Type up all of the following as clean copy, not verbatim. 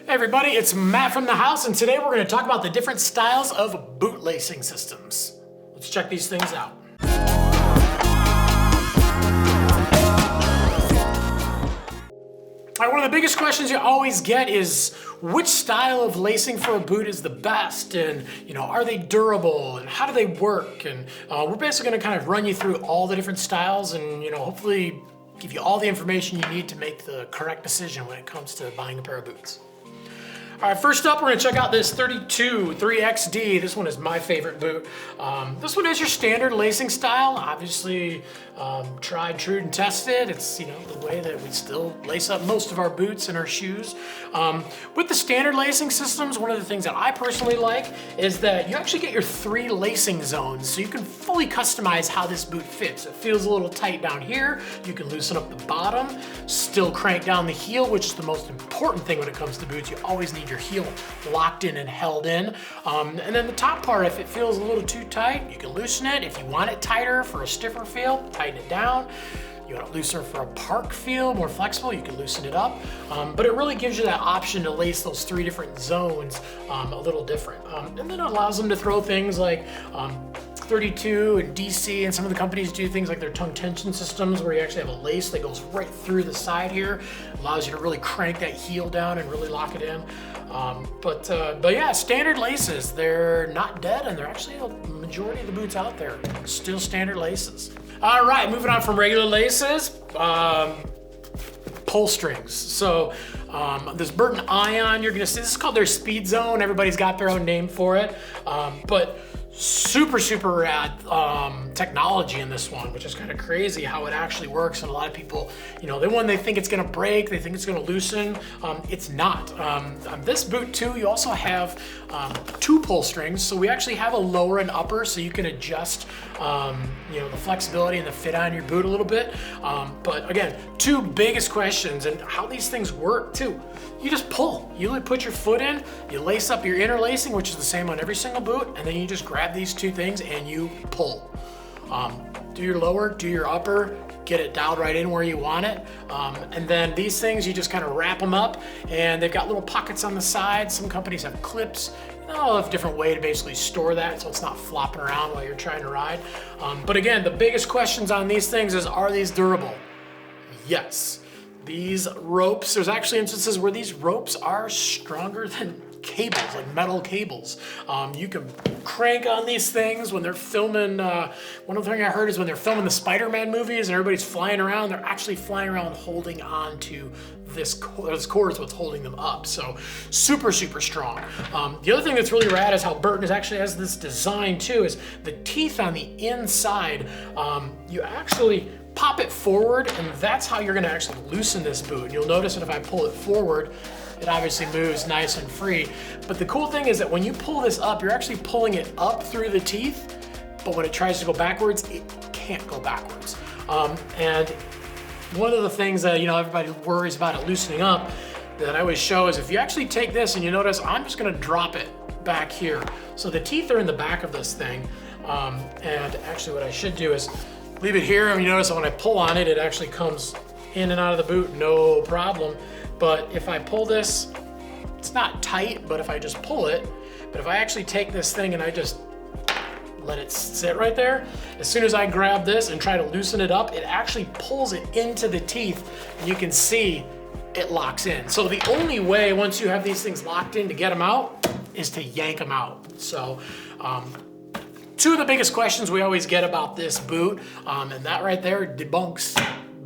Hey everybody, it's Matt from the house, and today we're going to talk about the different styles of boot lacing systems. Let's check these things out. All right, one of the biggest questions you always get is which style of lacing for a boot is the best, and are they durable, and how do they work? And we're basically going to kind of run you through all the different styles, and hopefully give you all the information you need to make the correct decision when it comes to buying a pair of boots. All right, first up, we're gonna check out this 32 3XD. This one is my favorite boot. This one is your standard lacing style. Obviously, tried, true, and tested. It's the way that we still lace up most of our boots and our shoes. With the standard lacing systems, one of the things that I personally like is that you actually get your 3 lacing zones, so you can fully customize how this boot fits. It feels a little tight down here. You can loosen up the bottom, still crank down the heel, which is the most important thing when it comes to boots. You always need your heel locked in and held in. And then the top part, if it feels a little too tight, you can loosen it. If you want it tighter for a stiffer feel, tighten it down. You want it looser for a park feel, more flexible, you can loosen it up. But it really gives you that option to lace those 3 different zones a little different. And then it allows them to throw things like 32 and DC, and some of the companies do things like their tongue tension systems where you actually have a lace that goes right through the side here. Allows you to really crank that heel down and really lock it in. But yeah, standard laces, they're not dead, and they're actually a majority of the boots out there. Still standard laces. All right, moving on from regular laces, pull strings. So this Burton Ion, you're gonna see, this is called their Speed Zone. Everybody's got their own name for it. But super rad technology in this one, which is kind of crazy how it actually works. And a lot of people, they think it's gonna break, they think it's gonna loosen. It's not. On this boot too, you also have 2 pull strings. So we actually have a lower and upper, so you can adjust the flexibility and the fit on your boot a little bit. But again, 2 biggest questions and how these things work too. You just pull. You put your foot in, you lace up your interlacing, which is the same on every single boot, and then you just grab these 2 things and you pull. Do your lower, do your upper, get it dialed right in where you want it. And then these things, you just kind of wrap them up, and they've got little pockets on the side. Some companies have clips. A different way to basically store that so it's not flopping around while you're trying to ride. But again, the biggest questions on these things is, are these durable? Yes. These ropes, there's actually instances where these ropes are stronger than cables, like metal cables. You can crank on these things when they're filming, one of the things I heard is when they're filming the Spider-Man movies and everybody's flying around, they're actually flying around holding on to this cord is what's holding them up. So super strong. The other thing that's really rad is how Burton actually has this design too, is the teeth on the inside, you actually pop it forward, and that's how you're gonna actually loosen this boot. And you'll notice that if I pull it forward, it obviously moves nice and free. But the cool thing is that when you pull this up, you're actually pulling it up through the teeth, but when it tries to go backwards, it can't go backwards. And one of the things that everybody worries about it loosening up that I always show is if you actually take this and you notice, I'm just gonna drop it back here. So the teeth are in the back of this thing. And actually what I should do is leave it here, and you notice that when I pull on it, it actually comes in and out of the boot, no problem. But if I pull this, it's not tight, but if I just pull it, but if I actually take this thing and I just let it sit right there, as soon as I grab this and try to loosen it up, it actually pulls it into the teeth, and you can see it locks in. So the only way, once you have these things locked in, to get them out is to yank them out. So 2 of the biggest questions we always get about this boot, and that right there debunks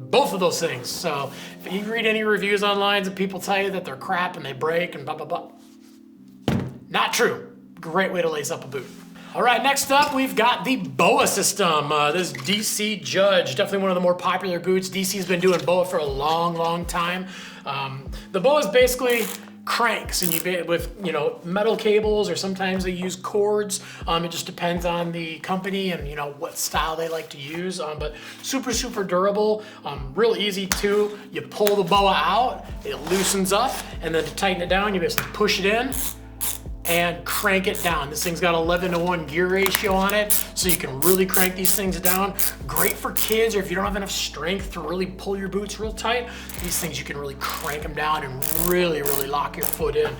both of those things. So if you read any reviews online and people tell you that they're crap and they break and blah, blah, blah, not true. Great way to lace up a boot. All right, next up, we've got the BOA system. This DC Judge, definitely one of the more popular boots. DC's been doing BOA for a long time. The BOA is basically cranks, and with metal cables, or sometimes they use cords. It just depends on the company and what style they like to use. But super durable, real easy too. You pull the BOA out, it loosens up, and then to tighten it down, you basically push it in and crank it down. This thing's got 11:1 gear ratio on it, so you can really crank these things down. Great for kids, or if you don't have enough strength to really pull your boots real tight, these things you can really crank them down and really lock your foot in.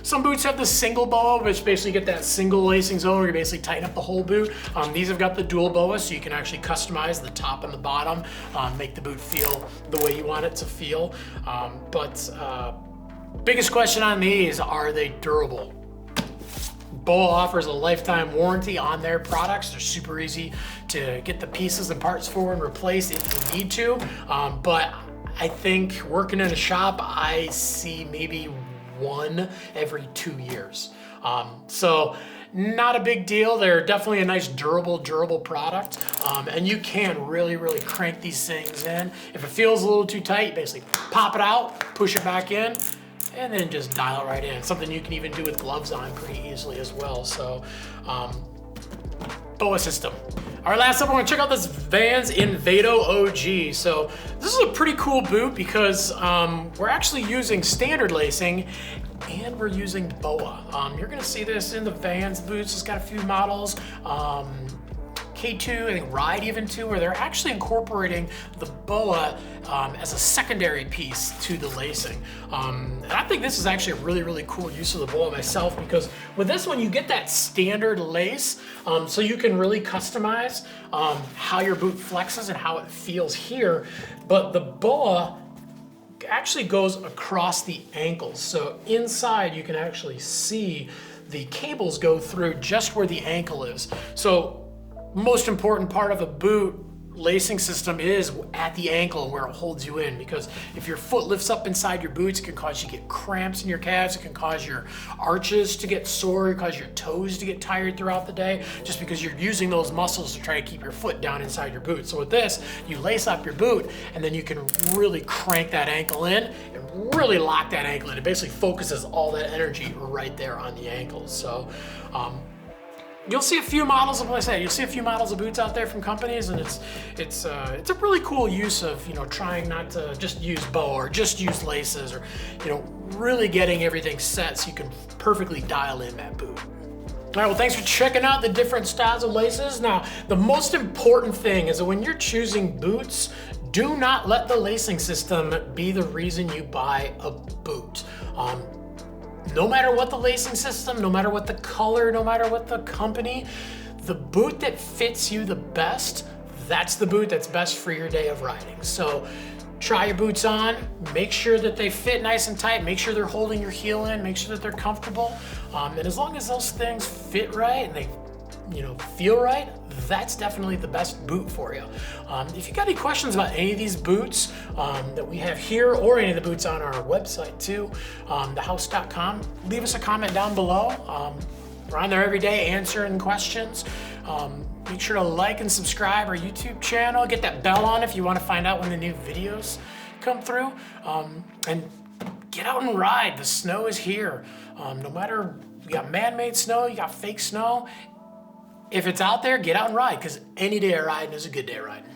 Some boots have the single boa, which basically get that single lacing zone where you basically tighten up the whole boot. These have got the dual boa, so you can actually customize the top and the bottom, make the boot feel the way you want it to feel. Biggest question on these, are they durable? BOA offers a lifetime warranty on their products. They're super easy to get the pieces and parts for and replace if you need to. But I think working in a shop, I see maybe one every 2 years. So not a big deal. They're definitely a nice durable product. And you can really crank these things in. If it feels a little too tight, basically pop it out, push it back in, and then just dial it right in. Something you can even do with gloves on pretty easily as well. So, BOA system. All right, last up, we're gonna check out this Vans Invado OG. So this is a pretty cool boot because we're actually using standard lacing and we're using BOA. You're gonna see this in the Vans boots. It's got a few models. K2, I think Ride even too, where they're actually incorporating the BOA as a secondary piece to the lacing. And I think this is actually a really cool use of the BOA myself, because with this one you get that standard lace, so you can really customize how your boot flexes and how it feels here. But the BOA actually goes across the ankles. So inside you can actually see the cables go through just where the ankle is. So most important part of a boot lacing system is at the ankle where it holds you in, because if your foot lifts up inside your boots, it can cause you to get cramps in your calves, it can cause your arches to get sore, it can cause your toes to get tired throughout the day, just because you're using those muscles to try to keep your foot down inside your boot. So with this, you lace up your boot and then you can really crank that ankle in and really lock that ankle in. It basically focuses all that energy right there on the ankles. So you'll see a few models of, like I said, you'll see a few models of boots out there from companies, and it's a really cool use of, you know, trying not to just use BOA or just use laces, or, you know, really getting everything set so you can perfectly dial in that boot. All right, well, thanks for checking out the different styles of laces. Now, the most important thing is that when you're choosing boots, do not let the lacing system be the reason you buy a boot. No matter what the lacing system, no matter what the color, no matter what the company, the boot that fits you the best, that's the boot that's best for your day of riding. So try your boots on, make sure that they fit nice and tight, make sure they're holding your heel in, make sure that they're comfortable. And as long as those things fit right and they, you know, feel right, that's definitely the best boot for you. If you got any questions about any of these boots that we have here, or any of the boots on our website too, thehouse.com, leave us a comment down below. We're on there every day answering questions. Make sure to like and subscribe our YouTube channel. Get that bell on if you want to find out when the new videos come through. And get out and ride. The snow is here. No matter, you got man-made snow, you got fake snow. If it's out there, get out and ride, because any day of riding is a good day of riding.